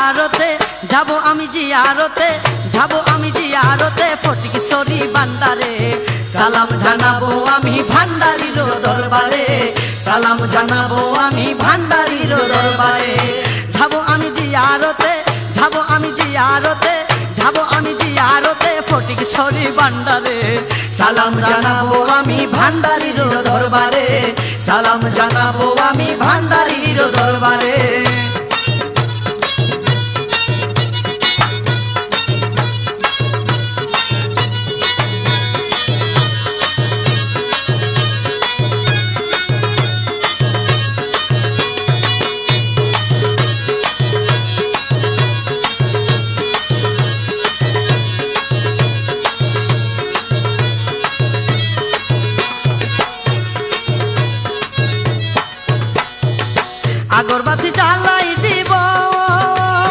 জিয়ারতে যাব, আমি জিয়ারতে যাব, আমি জিয়ারতে ফটিকছড়ি ভান্ডারে। সালাম জানাবো আমি ভান্ডারির দরবারে, সালাম জানাবো আমি ভান্ডারির দরবারে। যাব আমি জিয়ারতে যাব, আমি জিয়ারতে যাব, আমি জিয়ারতে ফটিকছড়ি ভান্ডারে। সালাম জানাবো আমি ভান্ডারির দরবারে, সালাম জানাবো আমি ভান্ডারির দরবারে।